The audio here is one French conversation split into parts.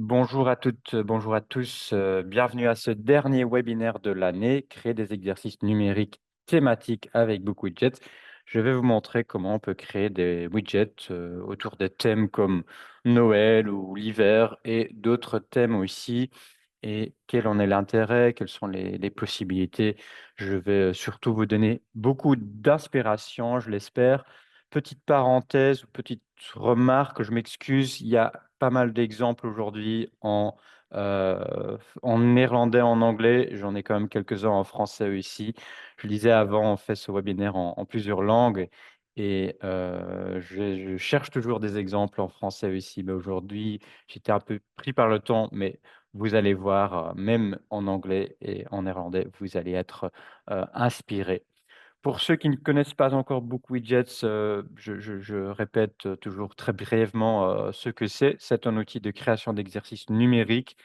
Bonjour à toutes, bonjour à tous. Bienvenue à ce dernier webinaire de l'année, créer des exercices numériques thématiques avec BookWidget. Je vais vous montrer comment on peut créer des widgets autour des thèmes comme Noël ou l'hiver et d'autres thèmes aussi. Et quel en est l'intérêt, quelles sont les possibilités. Je vais surtout vous donner beaucoup d'inspiration, je l'espère. Petite parenthèse ou petite remarque, je m'excuse, il y a pas mal d'exemples aujourd'hui en néerlandais, en anglais. J'en ai quand même quelques-uns en français aussi. Je disais avant, on fait ce webinaire en plusieurs langues et je cherche toujours des exemples en français aussi. Mais aujourd'hui, j'étais un peu pris par le temps, mais vous allez voir, même en anglais et en néerlandais, vous allez être inspiré. Pour ceux qui ne connaissent pas encore BookWidgets, je répète toujours très brièvement ce que c'est. C'est un outil de création d'exercices numériques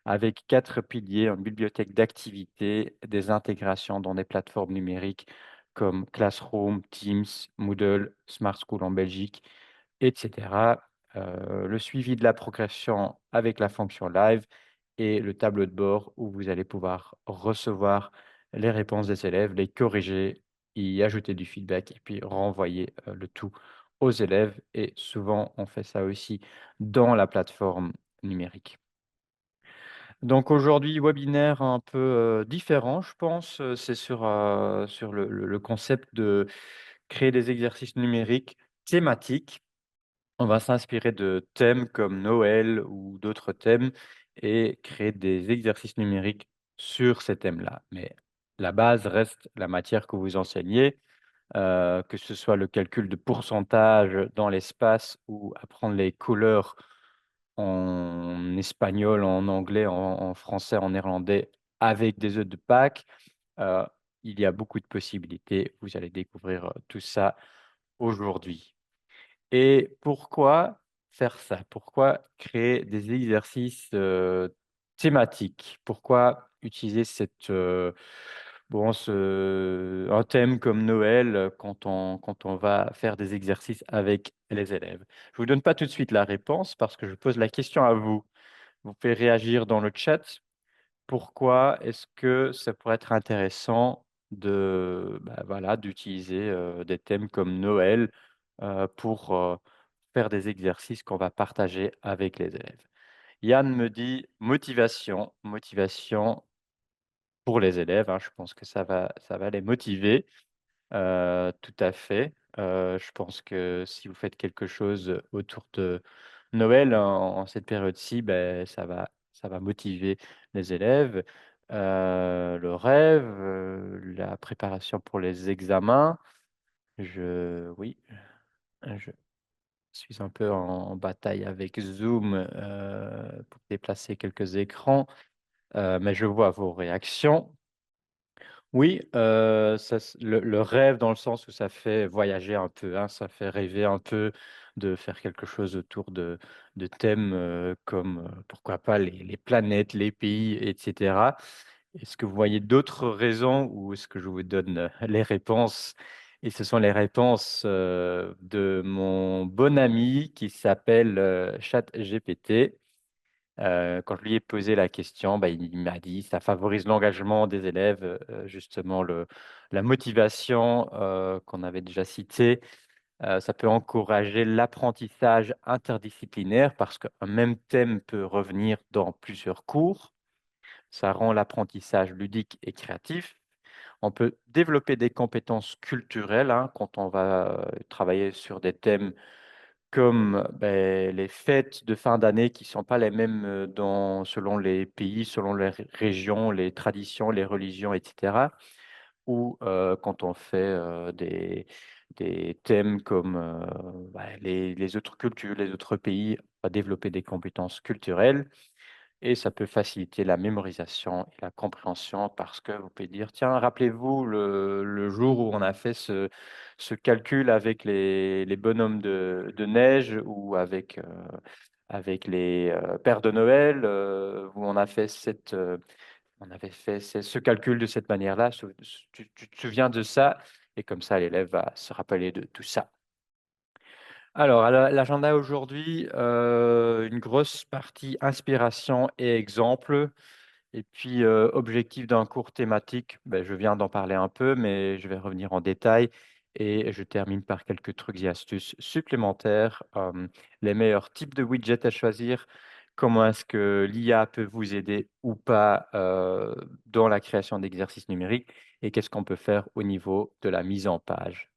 avec 4 piliers, une bibliothèque d'activités, des intégrations dans des plateformes numériques comme Classroom, Teams, Moodle, Smart School en Belgique, et cetera. Le suivi de la progression avec la fonction live et le tableau de bord où vous allez pouvoir recevoir les réponses des élèves, les corriger, y ajouter du feedback et puis renvoyer, le tout aux élèves et souvent on fait ça aussi dans la plateforme numérique. Donc aujourd'hui, webinaire un peu, différent je pense, c'est sur le concept de créer des exercices numériques thématiques. On va s'inspirer de thèmes comme Noël ou d'autres thèmes et créer des exercices numériques sur ces thèmes-là. Mais la base reste la matière que vous enseignez, que ce soit le calcul de pourcentage dans l'espace ou apprendre les couleurs en espagnol, en anglais, en français, en néerlandais avec des œufs de Pâques. Heu, il y a beaucoup de possibilités. Vous allez découvrir, tout ça aujourd'hui. Et pourquoi faire ça? Pourquoi créer des exercices, thématiques? Pourquoi utiliser un thème comme Noël, quand on va faire des exercices avec les élèves? Je vous donne pas tout de suite la réponse parce que je pose la question à vous. Vous pouvez réagir dans le chat. Pourquoi est-ce que ça pourrait être intéressant voilà, d'utiliser, des thèmes comme Noël, pour, faire des exercices qu'on va partager avec les élèves? Yann me dit: «Motivation», motivation pour les élèves, hein, je pense que ça va les motiver. Tout à fait. Je pense que si vous faites quelque chose autour de Noël en cette période-ci, beh, ça va motiver les élèves. Le rêve, la préparation pour les examens. Oui, je suis un peu en bataille avec Zoom, pour déplacer quelques écrans, mais je vois vos réactions. Oui, ça s le rêve dans le sens où ça fait voyager un peu, hein, ça fait rêver un peu de faire quelque chose autour de thèmes, comme, pourquoi pas les planètes, les pays et cetera. Est-ce que vous voyez d'autres raisons ou est-ce que je vous donne, les réponses? Et ce sont les réponses, de mon bon ami qui s'appelle, ChatGPT. Quand je lui ai posé la question, bah, il m'a dit: «Ça favorise l'engagement des élèves», justement la motivation, qu'on avait déjà citée. Ça peut encourager l'apprentissage interdisciplinaire parce qu'un même thème peut revenir dans plusieurs cours. Ça rend l'apprentissage ludique et créatif. On peut développer des compétences culturelles, hein, quand on va, travailler sur des thèmes comme, les fêtes de fin d'année qui sont pas les mêmes, selon les pays, selon les régions, les traditions, les religions et cetera. Ou, quand on fait, des thèmes comme, les autres cultures, les autres pays, on va développer des compétences culturelles. Et ça peut faciliter la mémorisation et la compréhension parce que vous pouvez dire: «Tiens, rappelez-vous le jour où on a fait ce calcul avec les bonhommes de neige ou avec les, pères de Noël, où on avait fait ce calcul de cette manière-là, tu te souviens de ça?» Et comme ça l'élève va se rappeler de tout ça. Alors, l'agenda aujourd'hui, une grosse partie inspiration et exemple. Et puis, objectif d'un cours thématique, beh, je viens d'en parler un peu, mais je vais revenir en détail et je termine par quelques trucs et astuces supplémentaires. Les meilleurs types de widgets à choisir, comment est-ce que l'IA peut vous aider ou pas, dans la création d'exercices numériques et qu'est-ce qu'on peut faire au niveau de la mise en page.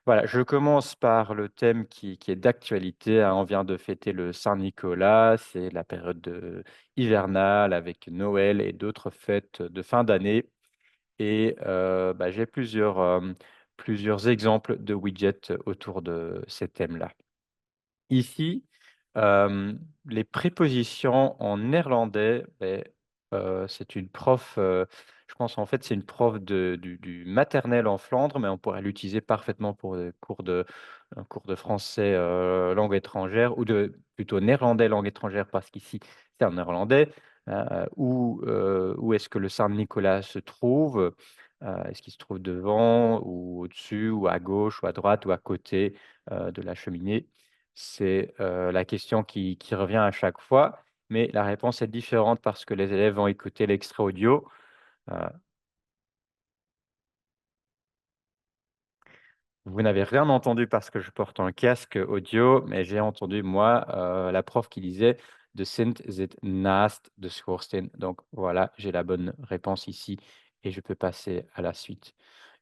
Voilà, je commence par le thème qui est d'actualité, hein. On vient de fêter le Saint-Nicolas, c'est la période hivernale avec Noël et d'autres fêtes de fin d'année et bah, j'ai plusieurs exemples de widgets autour de ces thèmes-là. Ici, les prépositions en néerlandais, beh, c'est une prof, je pense en fait c'est une prof du maternel en Flandre, mais on pourrait l'utiliser parfaitement pour des cours un cours de français, langue étrangère ou de plutôt néerlandais langue étrangère parce qu'ici c'est en néerlandais. Où est-ce que le Saint-Nicolas se trouve? Est-ce qu'il se trouve devant ou au-dessus ou à gauche ou à droite ou à côté, de la cheminée? C'est, la question qui revient à chaque fois, mais la réponse est différente parce que les élèves vont écouter l'extrait audio. Heu, Vous n'avez rien entendu parce que je porte un casque audio, mais j'ai entendu moi, la prof qui disait: «De Sint zit naast de schoorsteen». Donc voilà, j'ai la bonne réponse ici et je peux passer à la suite.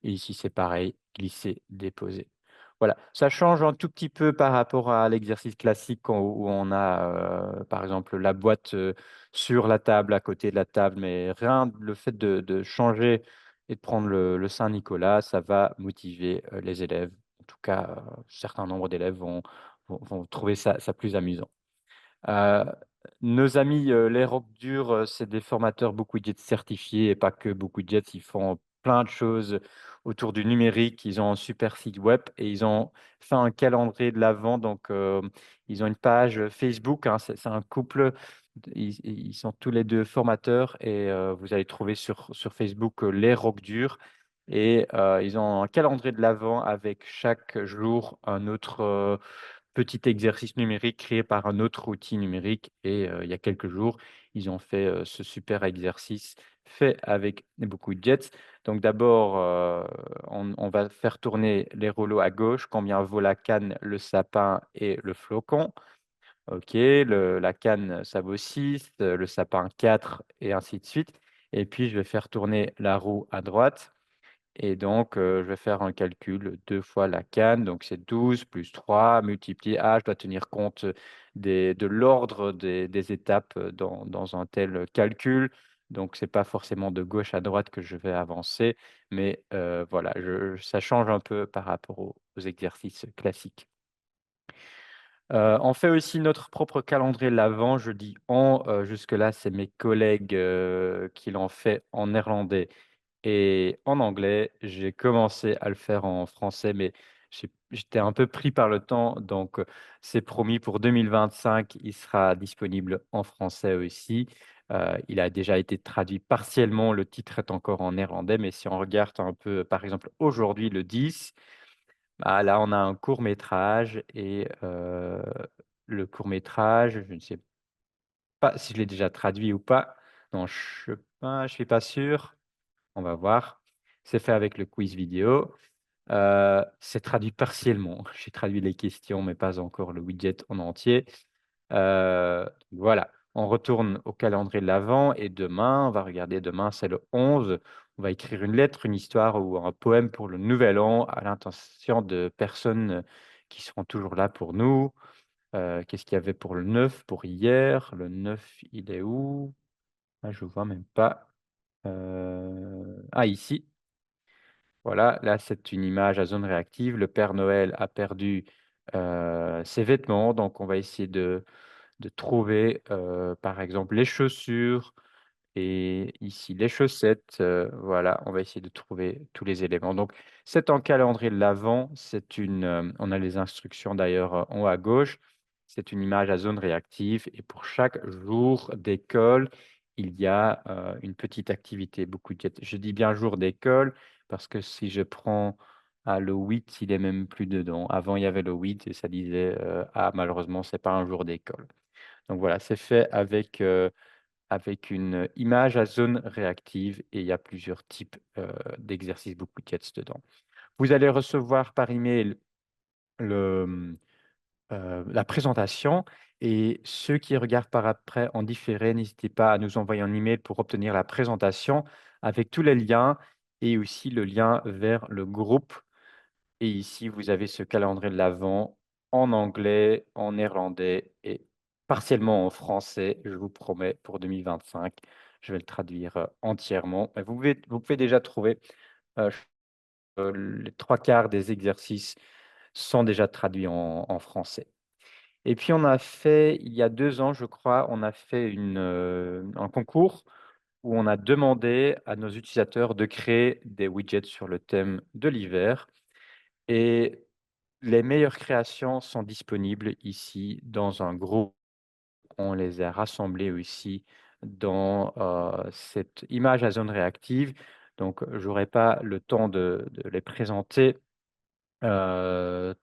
Et ici, c'est pareil, glisser, déposer. Voilà, ça change un tout petit peu par rapport à l'exercice classique où on a, par exemple, la boîte, sur la table, à côté de la table, mais rien le fait de changer et de prendre le Saint-Nicolas, ça va motiver, les élèves. En tout cas, un certain nombre d'élèves vont trouver ça plus amusant. Heu, Nos amis, les Rock Durs, c'est des formateurs BookWidget certifiés et pas que BookWidget. Ils font plein de choses autour du numérique. Ils ont un super site web et ils ont fait un calendrier de l'avent. Donc, ils ont une page Facebook, hein, c'est un couple. Ils sont tous les 2 formateurs et vous allez trouver sur Facebook, les Rock Durs et ils ont un calendrier de l'avent avec chaque jour un autre, petit exercice numérique créé par un autre outil numérique et il y a quelques jours, ils ont fait, ce super exercice fait avec beaucoup de jets. Donc d'abord, on va faire tourner les rouleaux à gauche, combien vaut la canne, le sapin et le flocon. OK, la canne, ça vaut 6, le sapin 4 et ainsi de suite et puis je vais faire tourner la roue à droite et donc, je vais faire un calcul, 2 fois la canne, donc c'est 12 plus 3 multiplié je dois tenir compte, de l'ordre des étapes, dans un tel, calcul. Donc c'est pas forcément de gauche à droite que je vais avancer, mais voilà, ça change un peu par rapport aux exercices classiques. On fait aussi notre propre calendrier de l'Avent. Je dis «on», jusque-là, c'est mes collègues, qui l'ont fait en néerlandais et en anglais. J'ai commencé à le faire en français, mais j'étais un peu pris par le temps, donc c'est promis pour 2025, il sera disponible en français aussi. Il a déjà été traduit partiellement, le titre est encore en néerlandais, mais si on regarde un peu, par exemple, aujourd'hui, le 10, bah, là, on a un court métrage et le court métrage, je ne sais pas si je l'ai déjà traduit ou pas. Non, je suis pas sûr. On va voir. C'est fait avec le quiz vidéo. C'est traduit partiellement. J'ai traduit les questions, mais pas encore le widget en entier. Voilà, on retourne au calendrier de l'Avent et demain, on va regarder demain, c'est le 11. On va écrire une lettre, une histoire ou un poème pour le nouvel an à l'intention de personnes, qui seront toujours là pour nous. Qu'est-ce qu'il y avait pour le 9, pour hier? Le 9, il est où? Ah, je vois même pas. Ici. Voilà, là, c'est une image à zone réactive. Le Père Noël a perdu, ses vêtements, donc on va essayer de trouver, par exemple, les chaussures et ici les chaussettes, voilà, on va essayer de trouver tous les éléments. Donc c'est un calendrier de l'Avent, on a les instructions d'ailleurs, en haut à gauche. C'est une image à zone réactive et pour chaque jour d'école, il y a, une petite activité, beaucoup de je dis bien jour d'école parce que si je prends, Ah, le 8, il est même plus dedans. Avant, il y avait le 8 et ça disait, «Ah malheureusement, c'est pas un jour d'école». Donc voilà, c'est fait avec une image à zone réactive et il y a plusieurs types, d'exercices book widgets dedans. Vous allez recevoir par email le, la présentation et ceux qui regardent par après en différé, n'hésitez pas à nous envoyer un email pour obtenir la présentation avec tous les liens et aussi le lien vers le groupe. Et ici, vous avez ce calendrier de l'Avent en anglais, en néerlandais et partiellement en français, je vous promets, pour 2025. Je vais le traduire, entièrement. Mais vous pouvez déjà trouver, heu, les 3/4 des exercices sont déjà traduits en français. Et puis on a fait, il y a 2 ans, je crois, on a fait un concours où on a demandé à nos utilisateurs de créer des widgets sur le thème de l'hiver et les meilleures créations sont disponibles ici dans un groupe. On les a rassemblées aussi dans, cette image à zone réactive. Donc, j'aurai pas le temps de les présenter,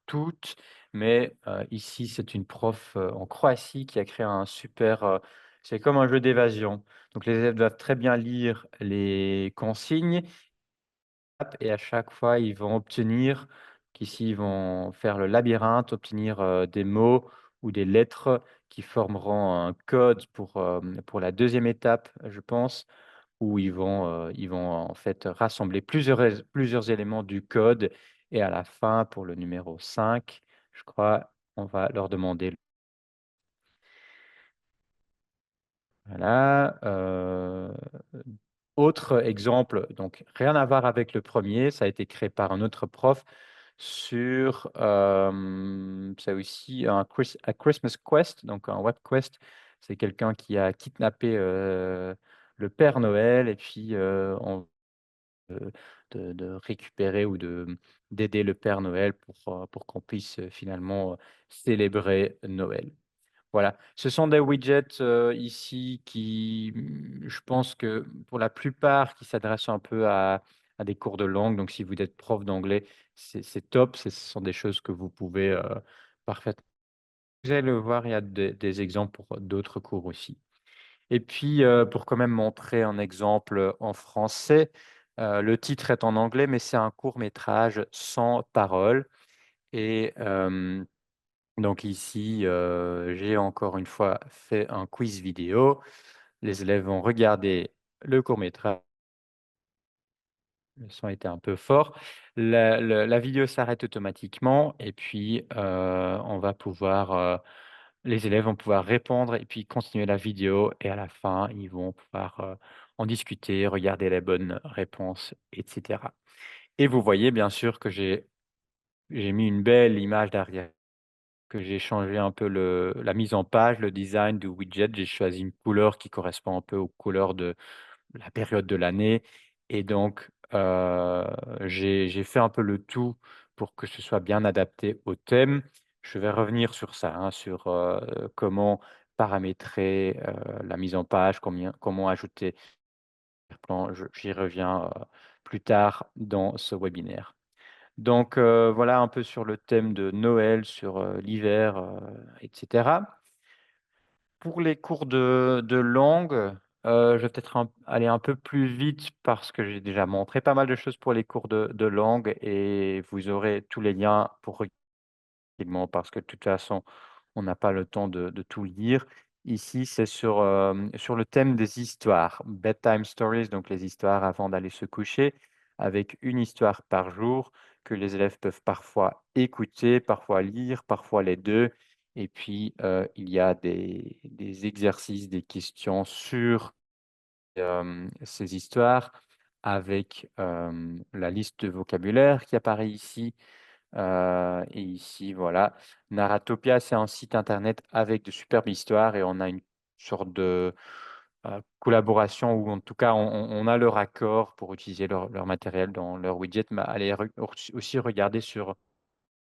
toutes, mais, ici, c'est une prof, en Croatie qui a créé un super, c'est comme un jeu d'évasion. Donc les élèves doivent très bien lire les consignes et à chaque fois, ils vont obtenir qu'ici, ils vont faire le labyrinthe, obtenir, des mots ou des lettres qui formeront un code pour la deuxième étape, je pense, où ils vont en fait rassembler plusieurs éléments du code et à la fin, pour le numéro 5, je crois, on va leur demander voilà, autre exemple, donc rien à voir avec le premier, ça a été créé par un autre prof sur, c'est aussi un Christmas Quest, donc un web quest. C'est quelqu'un qui a kidnappé, le Père Noël et puis, on de récupérer ou d'aider le Père Noël pour qu'on puisse, finalement, célébrer Noël. Voilà, ce sont des widgets, ici qui, je pense que pour la plupart, qui s'adressent un peu à des cours de langue. Donc si vous êtes prof d'anglais, c'est top, ce sont des choses que vous pouvez, parfaitement vous allez le voir, il y a des exemples pour d'autres cours aussi. Et puis, pour quand même montrer un exemple, en français, le titre est en anglais, mais c'est un court métrage sans paroles et donc ici, j'ai encore une fois fait un quiz vidéo. Les élèves vont regarder le court métrage. Le son était un peu fort. La vidéo s'arrête automatiquement et puis, on va pouvoir, les élèves vont pouvoir répondre et puis continuer la vidéo et à la fin, ils vont pouvoir, en discuter, regarder les bonnes réponses et cetera. Et vous voyez bien sûr que j'ai mis une belle image derrière, que j'ai changé un peu la mise en page, le design du widget. J'ai choisi une couleur qui correspond un peu aux couleurs de la période de l'année et donc j'ai fait un peu le tout pour que ce soit bien adapté au thème. Je vais revenir sur ça, hein, sur, comment paramétrer, la mise en page, comment ajouter des plans. J'y reviens, plus tard dans ce webinaire. Donc voilà un peu sur le thème de Noël, sur, l'hiver, et cetera. Pour les cours de langue, je vais peut-être aller un peu plus vite parce que j'ai déjà montré pas mal de choses pour les cours de langue et vous aurez tous les liens pour rapidement parce que de toute façon, on n'a pas le temps de tout lire. Ici, c'est sur le thème des histoires, bedtime stories, donc les histoires avant d'aller se coucher, avec une histoire par jour que les élèves peuvent parfois écouter, parfois lire, parfois les 2. Et puis, il y a des exercices, des questions sur, ces histoires avec, la liste de vocabulaire qui apparaît ici. Et ici, voilà, Narratopia, c'est un site internet avec de superbes histoires et on a une sorte de, collaboration ou en tout cas, on a leur accord pour utiliser leur matériel dans leur widget. Mais allez aussi regarder sur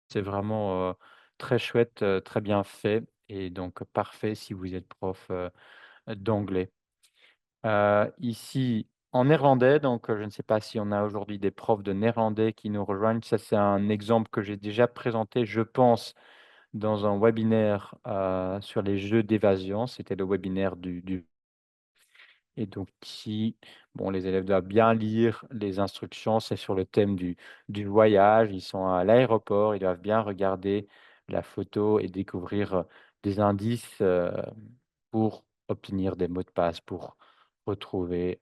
c'est vraiment, très chouette, très bien fait et donc parfait si vous êtes prof, d'anglais. Ici en néerlandais, donc je ne sais pas si on a aujourd'hui des profs de néerlandais qui nous rejoignent. Ça, c'est un exemple que j'ai déjà présenté, je pense, dans un webinaire, sur les jeux d'évasion. C'était le webinaire du et donc ici, bon, les élèves doivent bien lire les instructions. C'est sur le thème du voyage. Ils sont à l'aéroport, ils doivent bien regarder la photo et découvrir, des indices, pour obtenir des mots de passe, pour retrouver,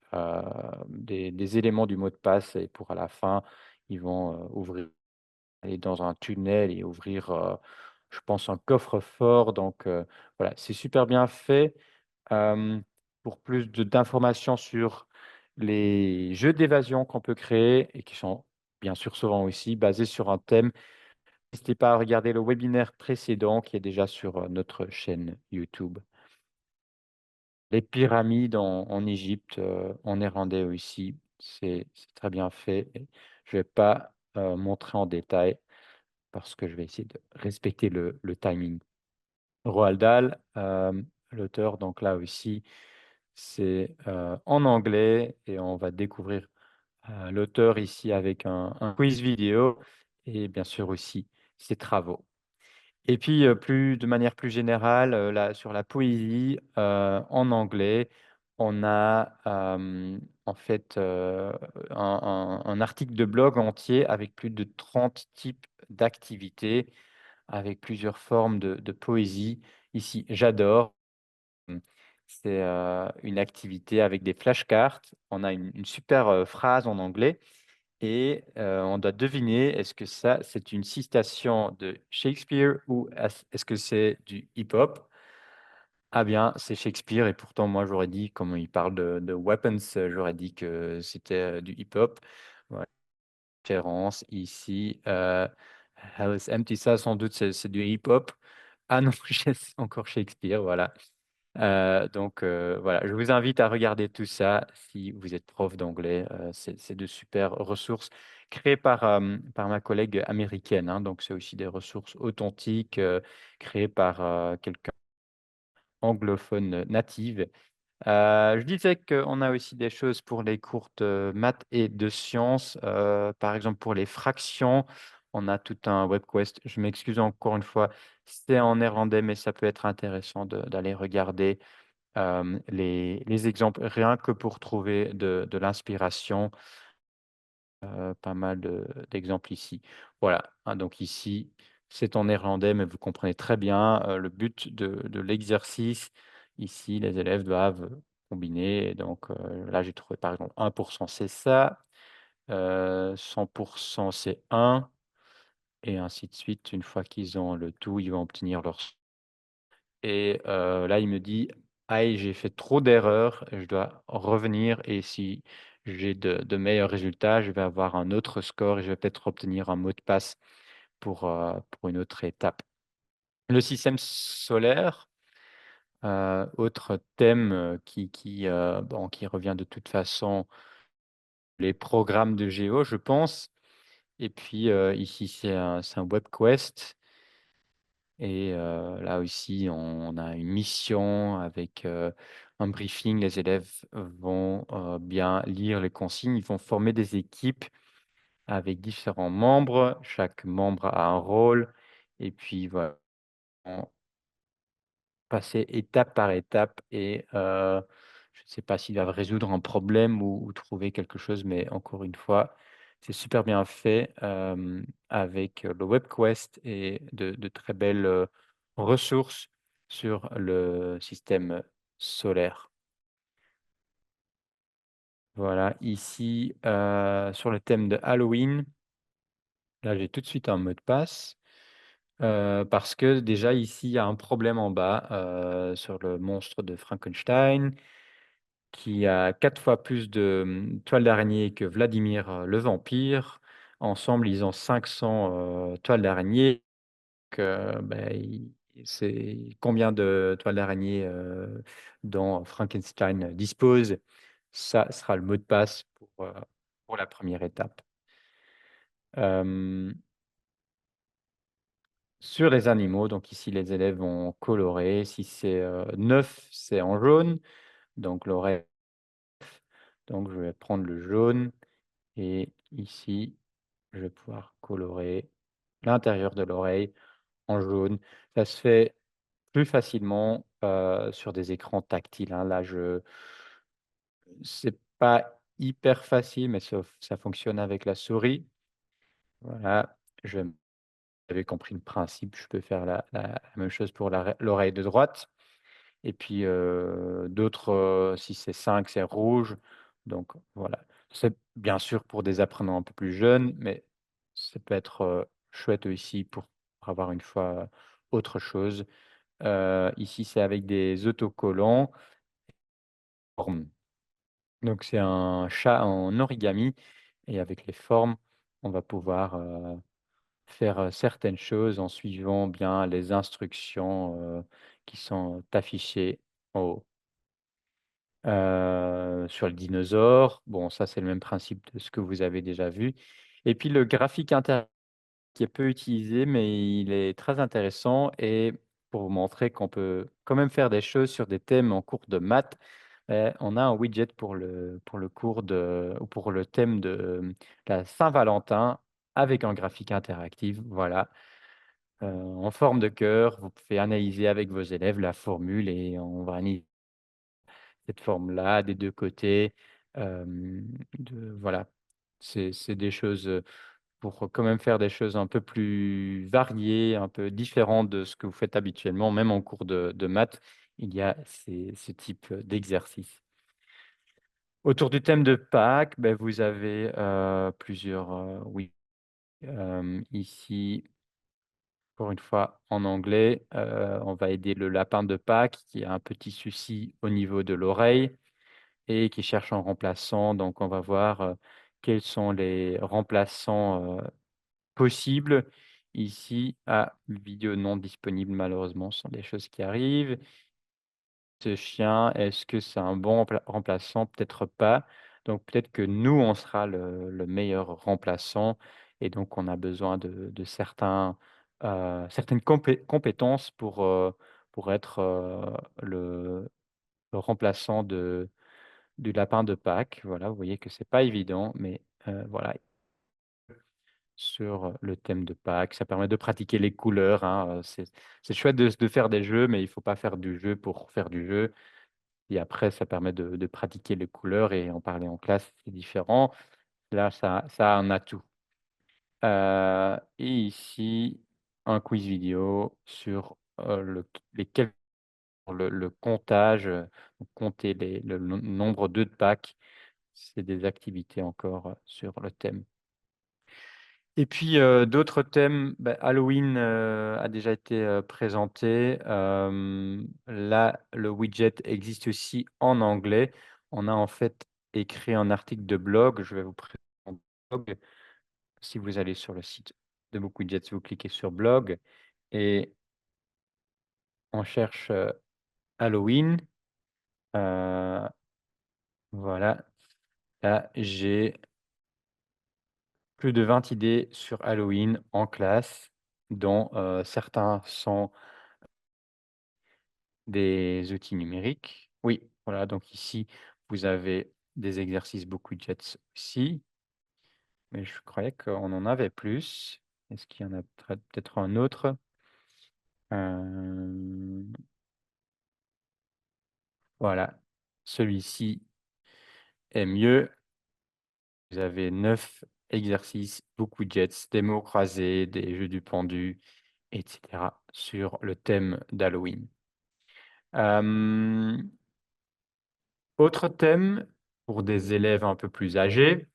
des éléments du mot de passe et pour à la fin, ils vont, ouvrir aller dans un tunnel et ouvrir, je pense un coffre-fort donc voilà, c'est super bien fait. Hem, pour plus d'informations sur les jeux d'évasion qu'on peut créer et qui sont bien sûr souvent aussi basés sur un thème, n'hésitez pas à regarder le webinaire précédent qui est déjà sur, notre chaîne YouTube. Les pyramides en Égypte, en néerlandais aussi, c'est très bien fait et je vais pas, montrer en détail parce que je vais essayer de respecter le timing. Roald Dahl, l'auteur, donc là aussi, c'est, en anglais et on va découvrir, l'auteur ici avec un quiz vidéo et bien sûr aussi ses travaux. Et puis, plus de manière plus générale, là, sur la poésie, en anglais, on a, en fait, un article de blog entier avec plus de 30 types d'activités, avec plusieurs formes de poésie. Ici, j'adore. Mmh. C'est, une activité avec des flashcards. On a une super, phrase en anglais et on doit deviner, est-ce que ça, c'est une citation de Shakespeare ou est-ce que c'est du hip-hop? Ah bien, c'est Shakespeare et pourtant moi j'aurais dit, comme il parle de weapons, j'aurais dit que c'était, du hip-hop. Voilà, référence ici, Hell is Empty, ça sans doute c'est du hip-hop. Ah non, c'est encore Shakespeare, voilà. Donc voilà, je vous invite à regarder tout ça si vous êtes prof d'anglais, c'est de super ressources créées par ma collègue américaine, hein, donc c'est aussi des ressources authentiques, créées par, quelqu'un anglophone native. Je disais qu'on a aussi des choses pour les courtes, maths et de sciences, par exemple pour les fractions, on a tout un WebQuest. Je m'excuse encore une fois, c'est en néerlandais, mais ça peut être intéressant d'aller regarder les exemples, rien que pour trouver de l'inspiration, pas mal d'exemples ici. Voilà, hein, donc ici, c'est en néerlandais, mais vous comprenez très bien, le but de l'exercice. Ici, les élèves doivent combiner et donc là, j'ai trouvé par exemple 1 c'est ça, 100 c'est 1 et ainsi de suite. Une fois qu'ils ont le tout, ils vont obtenir leur et là, il me dit: «Aïe, j'ai fait trop d'erreurs, je dois revenir et si j'ai de meilleurs résultats, je vais avoir un autre score et je vais peut-être obtenir un mot de passe pour une autre étape». Le système solaire, autre thème, bon, qui revient de toute façon, les programmes de géo, je pense et puis, ici, c'est un WebQuest. Et là aussi, on a une mission avec, un briefing. Les élèves vont, bien lire les consignes. Ils vont former des équipes avec différents membres. Chaque membre a un rôle et puis voilà, passer étape par étape et je ne sais pas s'ils doivent résoudre un problème ou trouver quelque chose, mais encore une fois, c'est super bien fait, avec, le WebQuest et de très belles, ressources sur le système solaire. Voilà, ici, sur le thème de Halloween, là, j'ai tout de suite un mot de passe, parce que déjà ici, il y a un problème en bas, sur le monstre de Frankenstein. Qui a 4 fois plus de, toiles d'araignée que Vladimir, le vampire. Ensemble, ils ont 500, toiles d'araignée, que, il c'est combien de toiles d'araignée, dont Frankenstein dispose? Ça sera le mot de passe pour la première étape. Hem, sur les animaux, donc ici, les élèves vont colorer. Si c'est, 9, c'est en jaune, donc l'oreille. Donc je vais prendre le jaune et ici, je vais pouvoir colorer l'intérieur de l'oreille en jaune. Ça se fait plus facilement, sur des écrans tactiles, hein. Là, je c'est pas hyper facile, mais ça fonctionne avec la souris. Voilà, je vous avez compris le principe, je peux faire la même chose pour l'oreille de droite et puis, d'autres, si c'est 5 c'est rouge, donc voilà. C'est bien sûr pour des apprenants un peu plus jeunes, mais ça peut être, chouette aussi pour avoir une fois autre chose. Ici, c'est avec des autocollants. Formes. Donc c'est un chat en origami et avec les formes, on va pouvoir, faire, certaines choses en suivant bien les instructions, qui sont affichées en haut. Sur le dinosaure, bon ça c'est le même principe de ce que vous avez déjà vu et puis le graphique qui est peu utilisé, mais il est très intéressant et pour vous montrer qu'on peut quand même faire des choses sur des thèmes en cours de maths, on a un widget pour le cours de ou pour le thème de, la Saint-Valentin avec un graphique interactif, voilà, en forme de cœur. Vous pouvez analyser avec vos élèves la formule et on va analyser cette forme-là des 2 côtés, voilà. C'est des choses, pour quand même faire des choses un peu plus variées, un peu différentes de ce que vous faites habituellement, même en cours de maths, il y a ce type, d'exercice. Autour du thème de Pâques, vous avez, plusieurs, oui, ici, pour une fois en anglais, on va aider le lapin de Pâques qui a un petit souci au niveau de l'oreille et qui cherche un remplaçant. Donc on va voir, quels sont les remplaçants, possible. Ici, vidéo non disponible malheureusement, ce sont des choses qui arrivent. Ce chien, est-ce que c'est un bon remplaçant? Peut-être pas. Donc peut-être que nous, on sera le meilleur remplaçant et donc on a besoin de certaines compétences pour être, le remplaçant du lapin de Pâques. Voilà, vous voyez que c'est pas évident, mais voilà. Sur, le thème de Pâques. Ça permet de pratiquer les couleurs, hein, c'est chouette de faire des jeux, mais il faut pas faire du jeu pour faire du jeu et après ça permet de pratiquer les couleurs et en parler en classe, c'est différent. Là, ça a un atout. Et ici, un quiz vidéo sur, le comptage, compter le nombre d'œufs de Pâques. C'est des activités encore, sur le thème. Et puis, d'autres thèmes, Halloween, a déjà été, présenté. Là, le widget existe aussi en anglais. On a en fait écrit un article de blog, je vais vous présenter mon blog. Si vous allez sur le site de Book Widgets, vous cliquez sur blog et on cherche, Halloween. Heu, voilà, là, j'ai plus de 20 idées sur Halloween en classe, dont, certains sont des outils numériques. Oui, voilà, donc ici, vous avez des exercices beaucoup de jets aussi, mais je croyais qu'on en avait plus. Est-ce qu'il y en a peut-être un autre? Hem, voilà, celui-ci est mieux. Vous avez 9 exercices, beaucoup de jets, des mots croisés, des jeux du pendu et cetera sur le thème d'Halloween. Hem Autre thème pour des élèves un peu plus âgés,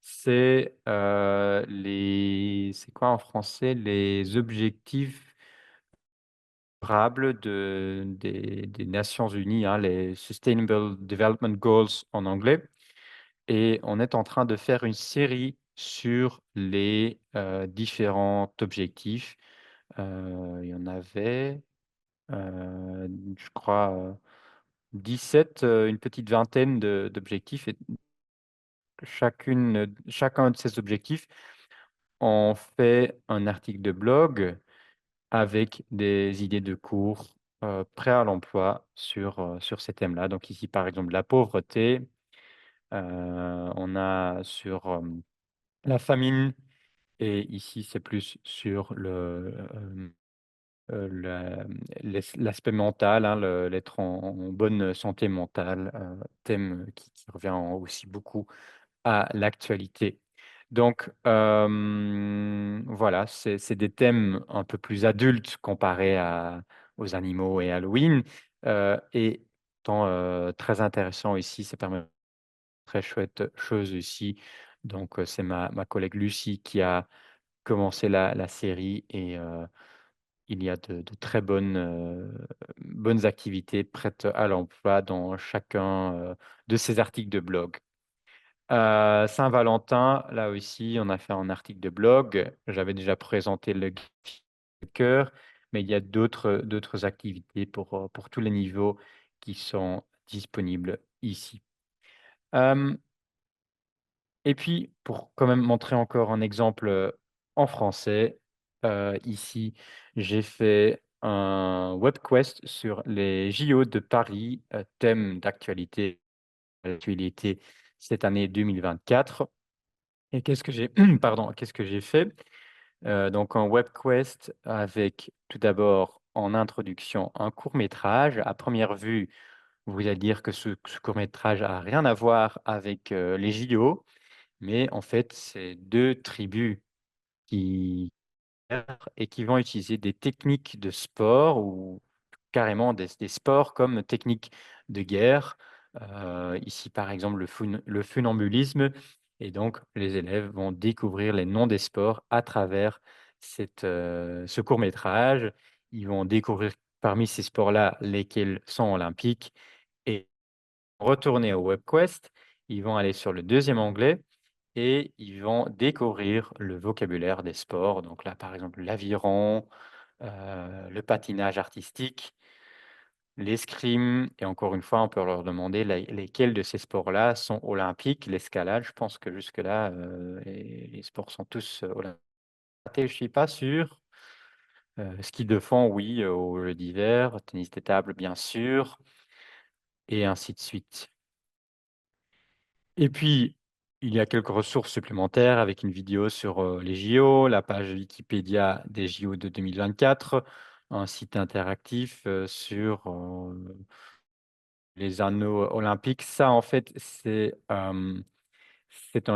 c'est, c'est quoi en français? Les objectifs durables des Nations unies, hein, les Sustainable Development Goals en anglais et on est en train de faire une série sur les, différents objectifs. Il y en avait, je crois, 17, une petite vingtaine d'objectifs et chacun de ces objectifs, on fait un article de blog avec des idées de cours, prêts à l'emploi sur ces thèmes-là. Donc ici, par exemple, la pauvreté, On a sur, la famine et ici, c'est plus sur la l'aspect mental, hein, l'être en bonne santé mentale, thème qui revient aussi beaucoup à l'actualité. Donc, voilà, c'est des thèmes un peu plus adultes comparés aux animaux et Halloween, et étant, très intéressant ici, ça permet très chouette chose ici. Donc, c'est ma collègue Lucie qui a commencé la série et il y a de très bonnes activités prêtes à l'emploi dans chacun, de ces articles de blog. Saint-Valentin, là aussi, on a fait un article de blog. J'avais déjà présenté le cœur, mais il y a d'autres activités pour tous les niveaux qui sont disponibles ici. Hem Et puis, pour quand même montrer encore un exemple, en français, ici, j'ai fait un web quest sur les JO de Paris, thème d'actualité cette année 2024. Et qu'est-ce que j'ai pardon, qu'est-ce que j'ai fait? Donc un web quest avec tout d'abord, en introduction, un court métrage. À première vue, vous allez dire que ce court métrage a rien à voir avec, les JO. Mais en fait, c'est 2 tribus qui et qui vont utiliser des techniques de sport ou carrément des sports comme technique de guerre. Ici, par exemple, le funambulisme et donc les élèves vont découvrir les noms des sports à travers ce court métrage. Ils vont découvrir parmi ces sports-là lesquels sont olympiques et retourner au WebQuest. Ils vont aller sur le deuxième onglet et ils vont découvrir le vocabulaire des sports. Donc là, par exemple, l'aviron, le patinage artistique, l'escrime et encore une fois, on peut leur demander lesquels de ces sports-là sont olympiques. L'escalade, je pense que jusque-là, les sports sont tous, olympiques. Je suis pas sûr. Ski de fond, oui, aux jeux d'hiver, tennis de table, bien sûr et ainsi de suite. Et puis, il y a quelques ressources supplémentaires avec une vidéo sur, les JO, la page Wikipédia des JO de 2024, un site interactif, sur, les anneaux olympiques. Ça, en fait, c'est un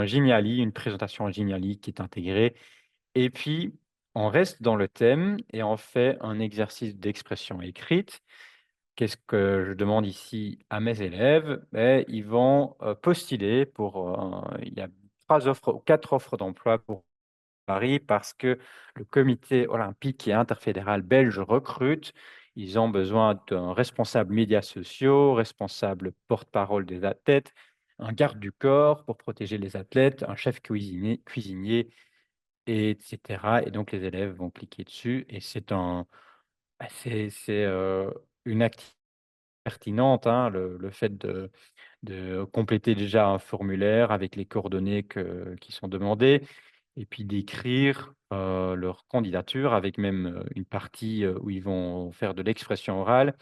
Geniali, une présentation Geniali qui est intégrée et puis on reste dans le thème et on fait un exercice d'expression écrite. Qu'est-ce que je demande ici à mes élèves? Beh, ils vont, postuler pour, il y a 3 offres ou 4 offres d'emploi pour Paris parce que le comité olympique et interfédéral belge recrute. Ils ont besoin d'un responsable médias sociaux, responsable porte-parole des athlètes, un garde du corps pour protéger les athlètes, un chef cuisinier et cetera et donc les élèves vont cliquer dessus et c'est une activité pertinente, hein, le fait de compléter déjà un formulaire avec les coordonnées qui sont demandées et puis d'écrire, leur candidature avec même, une partie, où ils vont faire de l'expression orale.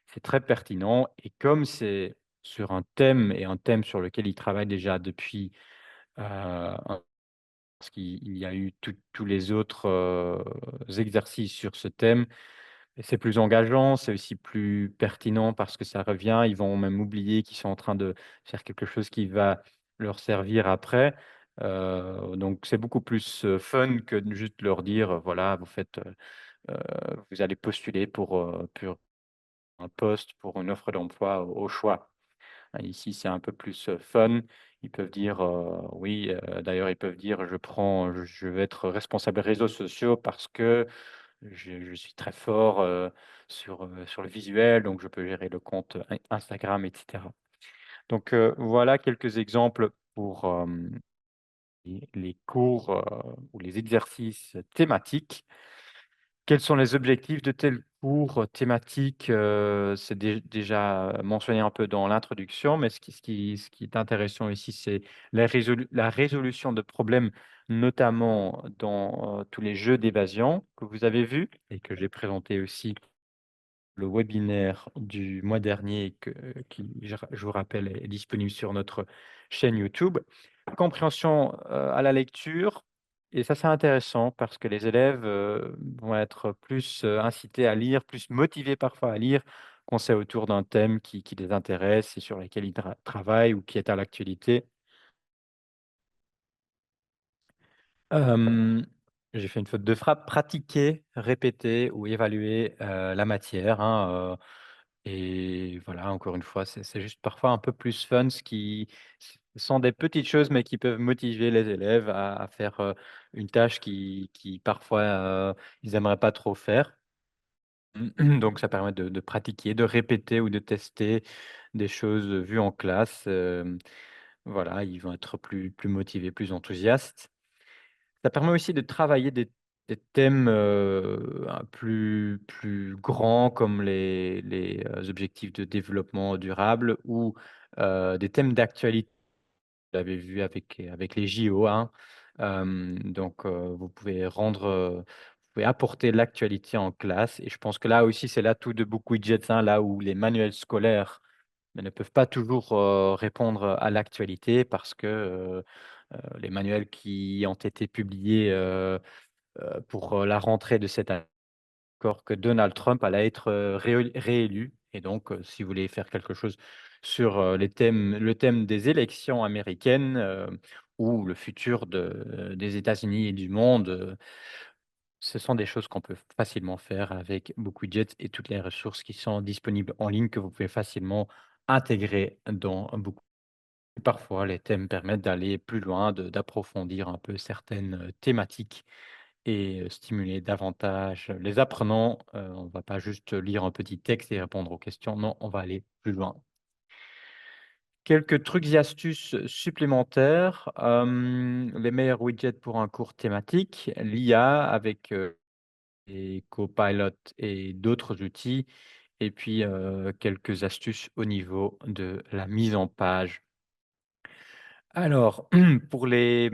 C'est très pertinent et comme c'est sur un thème et un thème sur lequel ils travaillent déjà depuis, un parce qu'il y a eu tous les autres, exercices sur ce thème et c'est plus engageant, c'est aussi plus pertinent parce que ça revient. Ils vont même oublier qu'ils sont en train de faire quelque chose qui va leur servir après. Donc c'est beaucoup plus, fun que de juste leur dire, voilà, vous allez postuler pour un poste, pour une offre d'emploi au choix. Ici, c'est un peu plus, fun. Ils peuvent dire, oui, d'ailleurs, ils peuvent dire: Je vais être responsable réseaux sociaux parce que je suis très fort, sur le visuel, donc je peux gérer le compte Instagram et cetera. Donc, voilà quelques exemples pour, les cours, ou les exercices thématiques. Quels sont les objectifs de tels cours thématiques? C'est déjà mentionné un peu dans l'introduction, mais ce qui est intéressant ici, c'est la résolution de problèmes, notamment dans, tous les jeux d'évasion que vous avez vus et que j'ai présenté aussi le webinaire du mois dernier qui, je vous rappelle, est disponible sur notre chaîne YouTube. Compréhension, à la lecture et ça, c'est intéressant parce que les élèves, vont être plus, incités à lire, plus motivés parfois à lire quand c'est autour d'un thème qui les intéresse et sur lequel ils travaillent ou qui est à l'actualité. Hem, j'ai fait une faute de frappe. Pratiquer, répéter ou évaluer, la matière, hein, et voilà, encore une fois, c'est juste parfois un peu plus fun, ce sont des petites choses, mais qui peuvent motiver les élèves à faire, une tâche qui parfois, ils aimeraient pas trop faire. Donc ça permet de pratiquer, de répéter ou de tester des choses, vues en classe, voilà, ils vont être plus motivés, plus enthousiastes. Ça permet aussi de travailler des thèmes, plus grands comme les objectifs de développement durable ou, des thèmes d'actualité. Vous l'avez vu avec les JO, hein. Donc, vous pouvez apporter l'actualité en classe et je pense que là aussi, c'est l'atout de BookWidgets, hein, là où les manuels scolaires, ne peuvent pas toujours, répondre à l'actualité parce que, les manuels qui ont été publiés, pour, la rentrée de cette année, encore que Donald Trump allait être, réélu et donc si vous voulez faire quelque chose sur, le thème des élections américaines, ou le futur des États-Unis et du monde, ce sont des choses qu'on peut facilement faire avec BookWidget et toutes les ressources qui sont disponibles en ligne que vous pouvez facilement intégrer dans Book. Parfois, les thèmes permettent d'aller plus loin, d'approfondir un peu certaines, thématiques et stimuler davantage les apprenants. On va pas juste lire un petit texte et répondre aux questions. Non, on va aller plus loin. Quelques trucs et astuces supplémentaires, les meilleurs widgets pour un cours thématique, l'IA avec, les Copilot et d'autres outils et puis, quelques astuces au niveau de la mise en page. Alors, pour les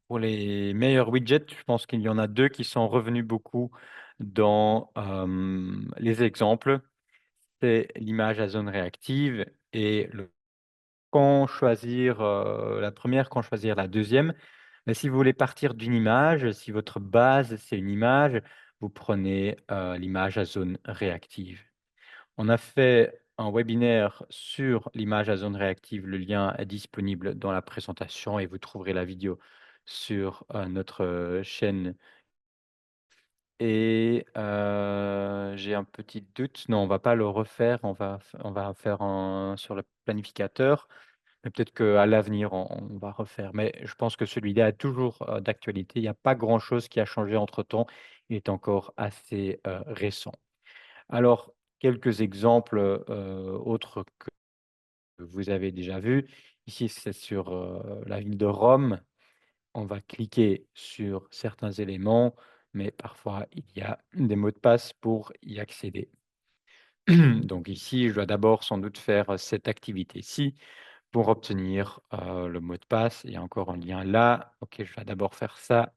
meilleurs widgets, je pense qu'il y en a 2 qui sont revenus beaucoup dans, les exemples. C'est l'image à zone réactive et le quand choisir, la première, quand choisir la deuxième. Mais si vous voulez partir d'une image, si votre base, c'est une image, vous prenez, l'image à zone réactive. On a fait un webinaire sur l'image à zone réactive. Le lien est disponible dans la présentation et vous trouverez la vidéo sur, notre, chaîne et j'ai un petit doute. Non, on va pas le refaire, on va faire un sur le planificateur, mais peut-être qu'à l'avenir, on va refaire. Mais je pense que celui-là est toujours, d'actualité. Il n'y a pas grand-chose qui a changé entre-temps. Il est encore assez, récent. Alors, quelques exemples, autres que vous avez déjà vus. Ici, c'est sur, la ville de Rome. On va cliquer sur certains éléments, mais parfois il y a des mots de passe pour y accéder. Donc ici, je dois d'abord sans doute faire cette activité-ci pour obtenir, le mot de passe. Il y a encore un lien là. OK, je vais d'abord faire ça.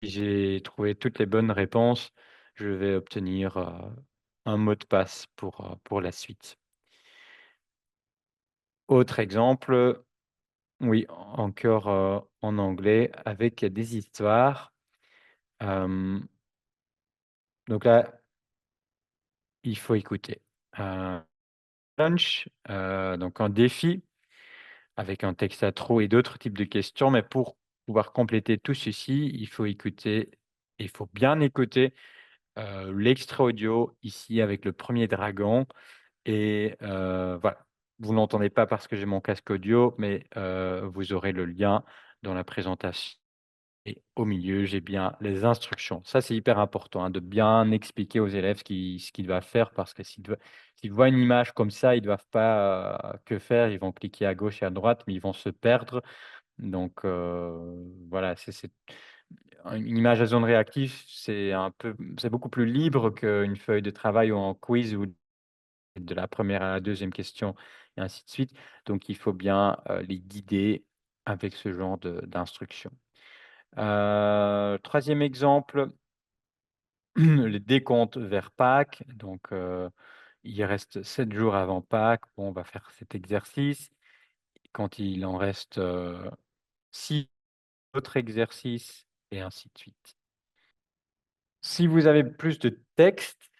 Si j'ai trouvé toutes les bonnes réponses, je vais obtenir, un mot de passe pour la suite. Autre exemple, oui, encore, en anglais avec des histoires. Hem, donc là, il faut écouter. Challenge, donc un défi avec un texte à trop et d'autres types de questions, mais pour pouvoir compléter tout ceci, il faut écouter il faut bien écouter, l'extrait audio ici avec le premier dragon et voilà. Vous l'entendez pas parce que j'ai mon casque audio, mais vous aurez le lien dans la présentation. Et au milieu, j'ai bien les instructions. Ça, c'est hyper important, hein, de bien expliquer aux élèves ce qu'ils doivent faire parce que s'ils voient une image comme ça, ils doivent pas, que faire? Ils vont cliquer à gauche et à droite, mais ils vont se perdre. Donc voilà, c'est une image à zone réactive, c'est beaucoup plus libre qu'une feuille de travail ou un quiz où de la première à la deuxième question et ainsi de suite. Donc il faut bien, les guider avec ce genre d'instructions. 3e exemple, les décomptes vers Pâques. Donc, il reste 7 jours avant Pâques. Bon, on va faire cet exercice. Quand il en reste, 6 autres exercices et ainsi de suite. Si vous avez plus de texte,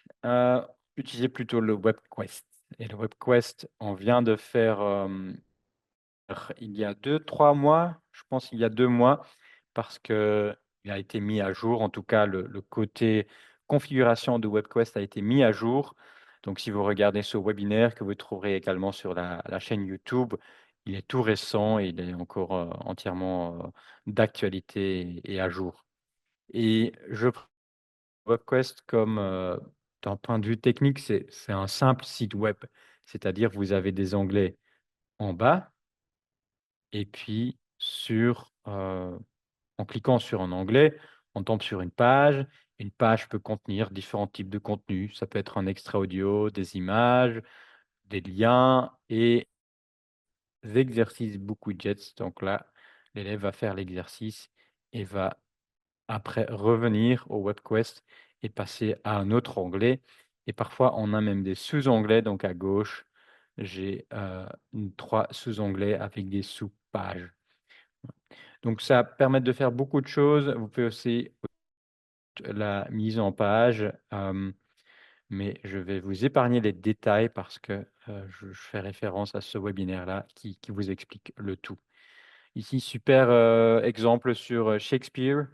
utilisez plutôt le WebQuest et le WebQuest, on vient de faire, il y a 2-3 mois, je pense il y a 2 mois, parce qu'il a été mis à jour. En tout cas, le côté configuration de WebQuest a été mis à jour. Donc si vous regardez ce webinaire que vous trouverez également sur la chaîne YouTube, il est tout récent et il est encore, entièrement, d'actualité et à jour. Et je prends WebQuest comme, d'un point de vue technique, c'est un simple site web. C'est-à-dire vous avez des onglets en bas et puis en cliquant sur un onglet, on tombe sur une page. Une page peut contenir différents types de contenus. Ça peut être un extrait audio, des images, des liens et des exercices book widgets. Donc là, l'élève va faire l'exercice et va après revenir au WebQuest et passer à un autre onglet et parfois on a même des sous-onglets. Donc à gauche, j'ai, 3 sous-onglets avec des sous-pages. Donc ça permet de faire beaucoup de choses. Vous pouvez aussi la mise en page, mais je vais vous épargner les détails parce que, je fais référence à ce webinaire-là qui vous explique le tout. Ici, super, exemple sur, Shakespeare.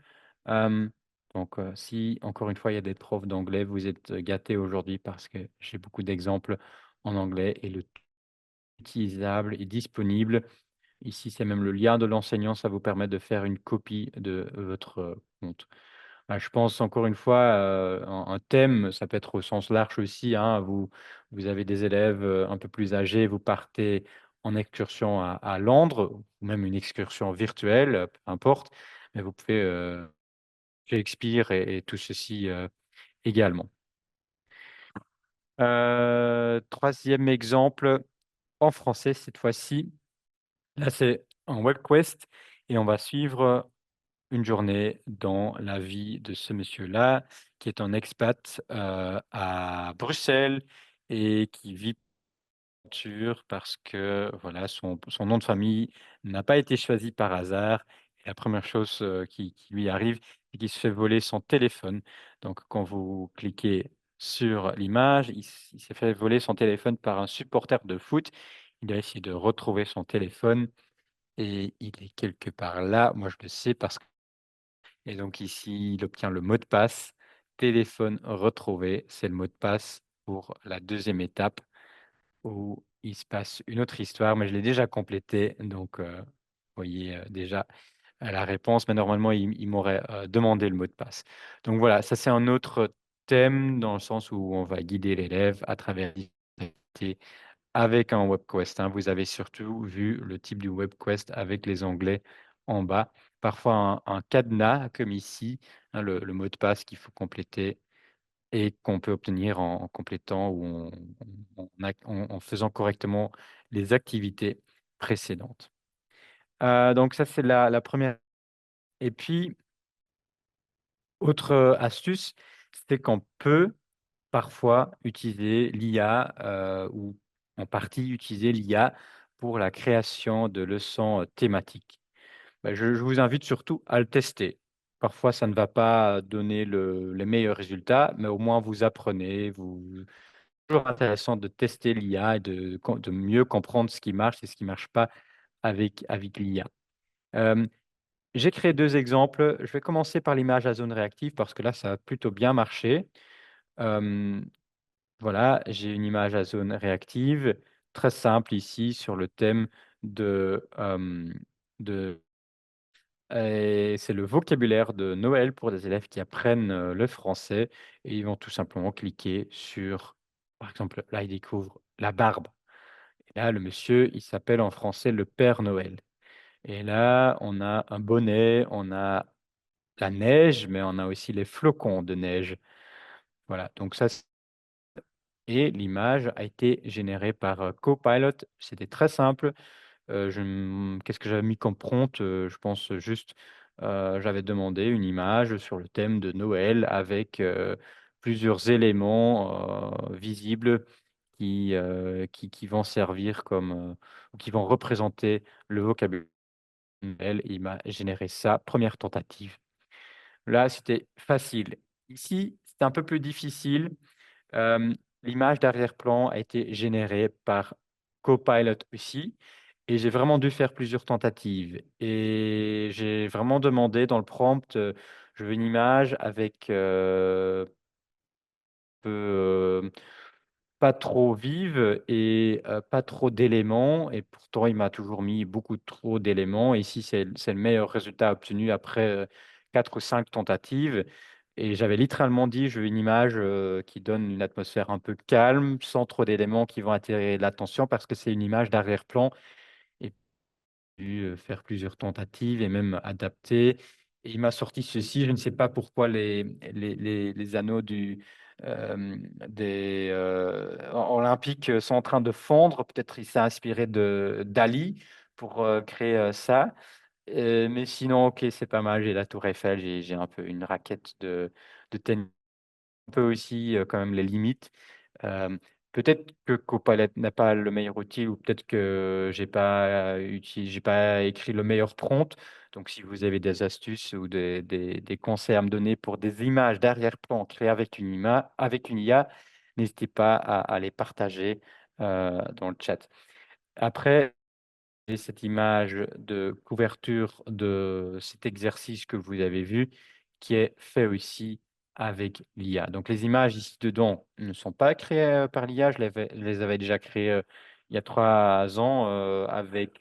Hem, donc, si encore une fois, il y a des profs d'anglais, vous êtes gâtés aujourd'hui parce que j'ai beaucoup d'exemples en anglais et le tout utilisable et disponible. Ici, c'est même le lien de l'enseignant, ça vous permet de faire une copie de votre, compte. Bah, je pense encore une fois, un thème, ça peut être au sens large aussi, hein. Vous avez des élèves, un peu plus âgés, vous partez en excursion à Londres ou même une excursion virtuelle, peu importe, mais vous pouvez, Shakespeare et tout ceci, également. 3e exemple, en français cette fois-ci. Là, c'est un WebQuest et on va suivre une journée dans la vie de ce monsieur-là, qui est un expat, à Bruxelles et qui vit l'aventure parce que, voilà, son nom de famille n'a pas été choisi par hasard et la première chose, qui lui arrive, c'est qu'il se fait voler son téléphone. Donc quand vous cliquez sur l'image, il s'est fait voler son téléphone par un supporter de foot. Il a essayé de retrouver son téléphone et il est quelque part là. Moi, je le sais parce que et donc ici, il obtient le mot de passe. Téléphone retrouvé, c'est le mot de passe pour la 2e étape où il se passe une autre histoire, mais je l'ai déjà complétée, donc vous voyez, déjà, la réponse, mais normalement, il m'aurait, demandé le mot de passe. Donc voilà, ça c'est un autre thème dans le sens où on va guider l'élève à travers l'activité avec un WebQuest, hein. Vous avez surtout vu le type du WebQuest avec les onglets en bas. Parfois un cadenas comme ici, hein, le mot de passe qu'il faut compléter et qu'on peut obtenir en complétant ou en faisant correctement les activités précédentes. Donc ça, c'est la 1re et puis autre, astuce, c'est qu'on peut parfois utiliser l'IA, ou en partie utiliser l'IA pour la création de leçons, thématiques. Bah, je vous invite surtout à le tester. Parfois, ça ne va pas donner les meilleurs résultats, mais au moins vous apprenez, toujours intéressant de tester l'IA et de mieux comprendre ce qui marche et ce qui marche pas avec l'IA. Hem, j'ai créé 2 exemples. Je vais commencer par l'image à zone réactive parce que là, ça a plutôt bien marché. Hem Voilà, j'ai une image à zone réactive, très simple ici sur le thème de et c'est le vocabulaire de Noël pour des élèves qui apprennent, le français et ils vont tout simplement cliquer sur par exemple, là, ils découvrent la barbe et là, le monsieur, il s'appelle en français le Père Noël et là, on a un bonnet, on a la neige, mais on a aussi les flocons de neige. Voilà, donc ça et l'image a été générée par, Copilot. C'était très simple, qu'est-ce que j'avais mis comme prompt? Je pense juste, j'avais demandé une image sur le thème de Noël avec, plusieurs éléments, visibles qui vont servir comme, ou qui vont représenter le vocabulaire de Noël. Il m'a généré ça, première tentative. Là, c'était facile. Ici, c'était un peu plus difficile. Hem, L'image d'arrière-plan a été générée par Copilot aussi et j'ai vraiment dû faire plusieurs tentatives et j'ai vraiment demandé dans le prompt, je veux une image avec, peu, pas trop vive et pas trop d'éléments et pourtant il m'a toujours mis beaucoup trop d'éléments. Et ici, c'est le meilleur résultat obtenu après, 4 ou 5 tentatives et j'avais littéralement dit: «Je veux une image, qui donne une atmosphère un peu calme, sans trop d'éléments qui vont attirer l'attention», parce que c'est une image d'arrière-plan et dû, faire plusieurs tentatives et même adapter et il m'a sorti ceci. Je ne sais pas pourquoi les anneaux des, olympiques, sont en train de fondre. Peut-être il s'est inspiré de Dali pour, créer, ça, mais sinon OK, c'est pas mal. J'ai la tour Eiffel, j'ai un peu une raquette de tennis, un peu aussi, quand même les limites. Hem, Peut-être que Copilot n'a pas le meilleur outil ou peut-être que j'ai pas écrit le meilleur prompt. Donc si vous avez des astuces ou des conseils à me donner pour des images d'arrière-plan créées avec une IA, n'hésitez pas à les partager, dans le chat. Après, et cette image de couverture de cet exercice que vous avez vu, qui est fait aussi avec l'IA. Donc les images ici dedans ne sont pas créées, par l'IA, je les avais déjà créées, il y a 3 ans, avec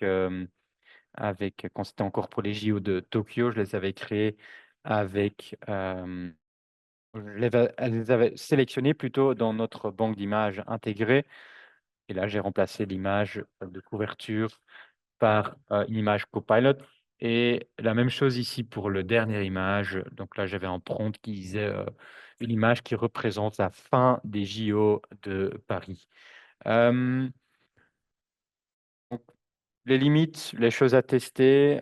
quand c'était encore pour les JO de Tokyo, je les avais créées avec, je les avais sélectionnées plutôt dans notre banque d'images intégrée et là j'ai remplacé l'image, de couverture par, une image Copilot et la même chose ici pour le dernière image. Donc là, j'avais un prompt qui disait, une image qui représente la fin des JO de Paris. Hem, donc les limites, les choses à tester,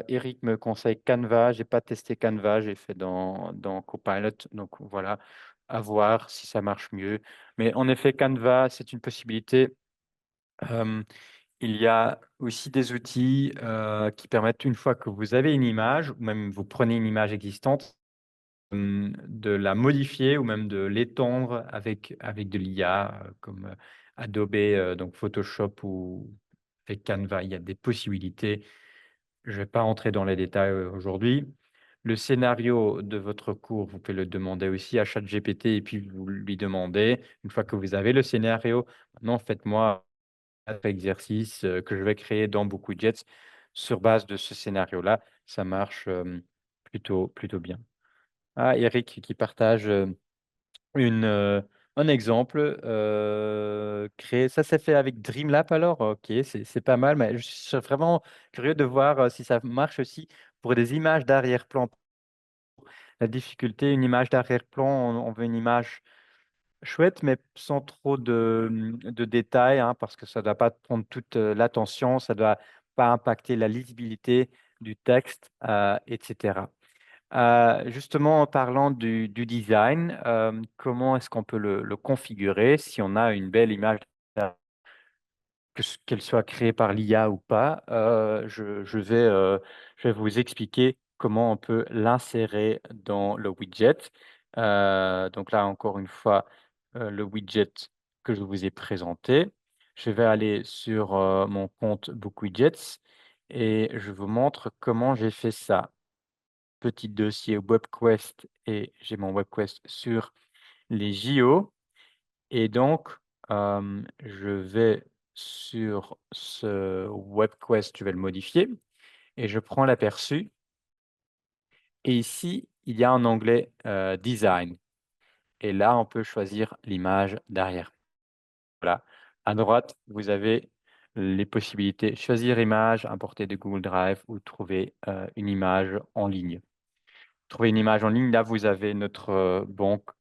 Eric me conseille Canva. J'ai pas testé Canva, j'ai fait dans Copilot, donc voilà, à voir si ça marche mieux. Mais en effet, Canva, c'est une possibilité. Hem Il y a aussi des outils, qui permettent, une fois que vous avez une image ou même vous prenez une image existante, de la modifier ou même de l'étendre avec de l'IA, comme, Adobe, donc Photoshop ou avec Canva. Il y a des possibilités. Je ne vais pas entrer dans les détails, aujourd'hui. Le scénario de votre cours, vous pouvez le demander aussi à ChatGPT et puis vous lui demandez, une fois que vous avez le scénario: «Maintenant faites-moi exercice, que je vais créer dans Book Widgets sur base de ce scénario-là. Ça marche, plutôt bien. Ah, Eric qui partage, une, un exemple, créé ça s'est fait avec Dreamlab alors? OK, c'est pas mal, mais je suis vraiment curieux de voir, si ça marche aussi pour des images d'arrière-plan. La difficulté, une image d'arrière-plan, on veut une image chouette, mais sans trop de détails, hein, parce que ça ne doit pas prendre toute, l'attention, ça ne doit pas impacter la lisibilité du texte, et cetera. Justement, en parlant du design, comment est-ce qu'on peut le configurer si on a une belle image, qu'elle soit créée par l'IA ou pas? Je vais vous expliquer comment on peut l'insérer dans le widget. Donc là, encore une fois, le widget que je vous ai présenté. Je vais aller sur, mon compte BookWidgets et je vous montre comment j'ai fait ça. Petit dossier WebQuest et j'ai mon WebQuest sur les JO et donc, je vais sur ce WebQuest, je vais le modifier et je prends l'aperçu et ici, il y a un onglet, Design et là, on peut choisir l'image derrière. Voilà. À droite, vous avez les possibilités: choisir image, importer de Google Drive ou trouver, une image en ligne. Trouver une image en ligne, là, vous avez notre banque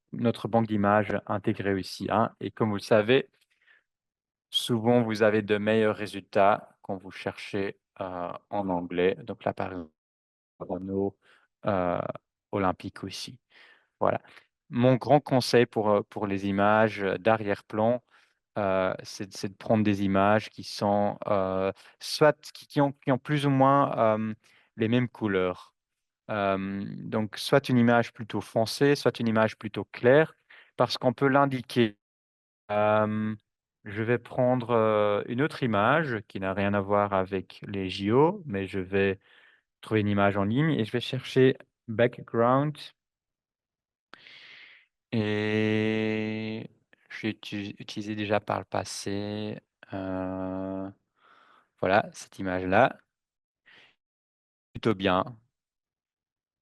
d'images intégrée aussi, hein, et comme vous le savez, souvent, vous avez de meilleurs résultats quand vous cherchez, en anglais. Donc là, par exemple. panneaux euh, olympiques aussi. Voilà. Mon grand conseil pour les images d'arrière-plan, c'est de prendre des images qui sont soit qui ont plus ou moins les mêmes couleurs. Donc, soit une image plutôt foncée, soit une image plutôt claire, parce qu'on peut l'indiquer. Euh, je vais prendre une autre image qui n'a rien à voir avec les JO, mais je vais trouver une image en ligne et je vais chercher background et j'ai utilisé déjà par le passé. euh, voilà, cette image-là, plutôt bien.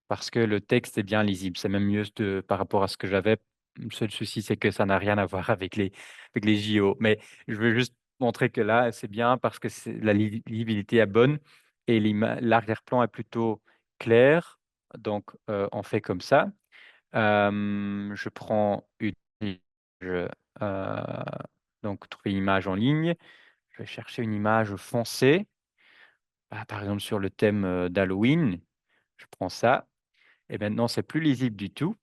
Parce que le texte est bien lisible. C'est même mieux par rapport à ce que j'avais. Le seul souci, c'est que ça n'a rien à voir avec les JO. Mais je veux juste montrer que là, c'est bien parce que la lisibilité est bonne et l'arrière-plan est plutôt clair. Donc, on fait comme ça. Je prends une image, euh, donc trouver une image en ligne. Je vais chercher une image foncée. Par exemple, sur le thème d'Halloween. Je prends ça. Et maintenant, c'est plus lisible du tout,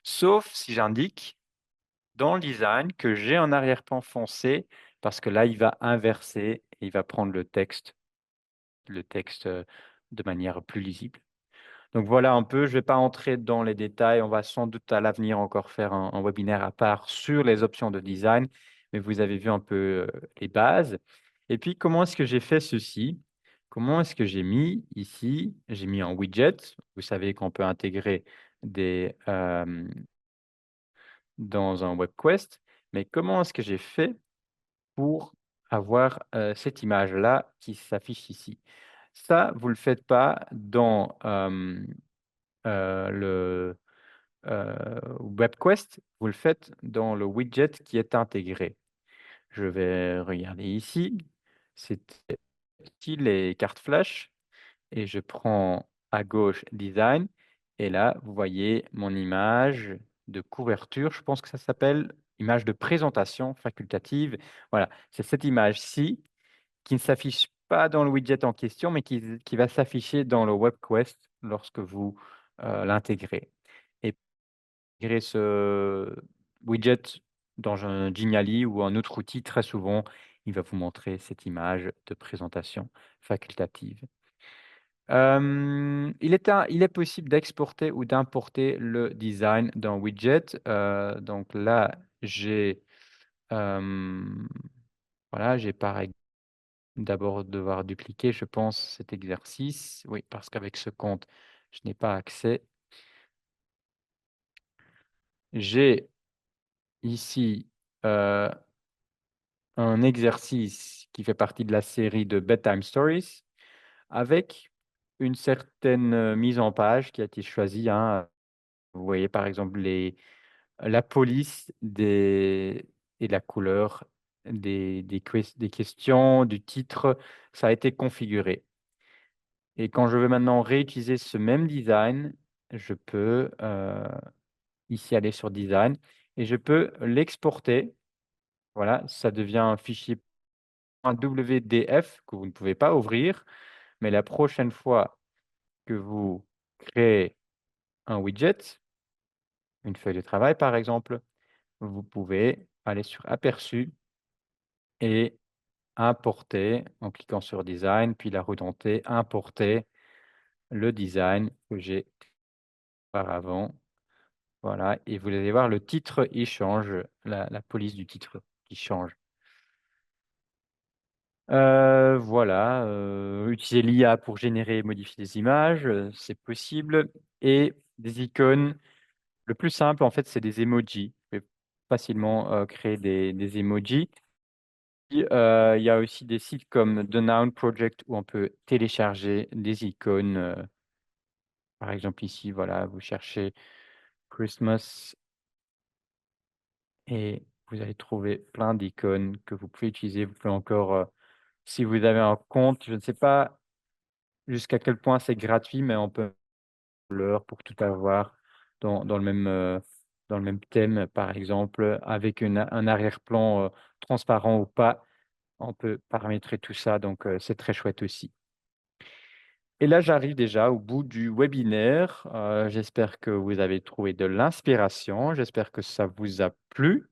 sauf si j'indique dans le design que j'ai un arrière-plan foncé, parce que là, il va inverser et il va prendre le texte de manière plus lisible. Donc voilà un peu, je ne vais pas entrer dans les détails, on va sans doute à l'avenir encore faire un webinaire à part sur les options de design, mais vous avez vu un peu les bases. Et puis, comment est-ce que j'ai fait ceci? Comment est-ce que j'ai mis ici? J'ai mis un widget. Vous savez qu'on peut intégrer des, dans un web quest, mais comment est-ce que j'ai fait pour avoir cette image-là qui s'affiche ici? Ça, vous ne le faites pas dans le web quest, vous le faites dans le widget qui est intégré. Je vais regarder ici, c'est ici les cartes flash et je prends à gauche design et là, vous voyez mon image de couverture, je pense que ça s'appelle image de présentation facultative. Voilà, c'est cette image-ci qui ne s'affiche pas dans le widget en question, mais qui va s'afficher dans le web quest lorsque vous l'intégrez. Et intégrer ce widget dans un Geniali ou un autre outil, très souvent, il va vous montrer cette image de présentation facultative. Il est possible d'exporter ou d'importer le design d'un widget. Donc là, euh, voilà, j'ai pareil d'abord devoir dupliquer, je pense, cet exercice. Oui, parce qu'avec ce compte, je n'ai pas accès. J'ai ici un exercice qui fait partie de la série de Bedtime Stories avec une certaine mise en page qui a été choisie, hein. Vous voyez par exemple la police et la couleur des questions, du titre, ça a été configuré. Et quand je veux maintenant réutiliser ce même design, je peux ici aller sur Design et je peux l'exporter. Voilà, ça devient un fichier WDF que vous ne pouvez pas ouvrir, mais la prochaine fois que vous créez un widget, une feuille de travail par exemple, vous pouvez aller sur Aperçu et importer en cliquant sur Design, puis la redenter, importer le design que j'ai auparavant. Voilà, et vous allez voir le titre, il change, la police du titre qui change. Voilà, utiliser l'IA pour générer et modifier des images, c'est possible et des icônes. Le plus simple, en fait, c'est des emojis. Vous pouvez facilement, créer des emojis. Puis, il y a aussi des sites comme The Noun Project où on peut télécharger des icônes, par exemple ici, voilà, vous cherchez Christmas et vous allez trouver plein d'icônes que vous pouvez utiliser. Vous pouvez encore, si vous avez un compte, je ne sais pas jusqu'à quel point c'est gratuit, mais on peut l'heure pour tout avoir dans le même thème, par exemple, avec un arrière-plan transparent ou pas. On peut paramétrer tout ça, donc c'est très chouette aussi. Et là, j'arrive déjà au bout du webinaire. J'espère que vous avez trouvé de l'inspiration. J'espère que ça vous a plu.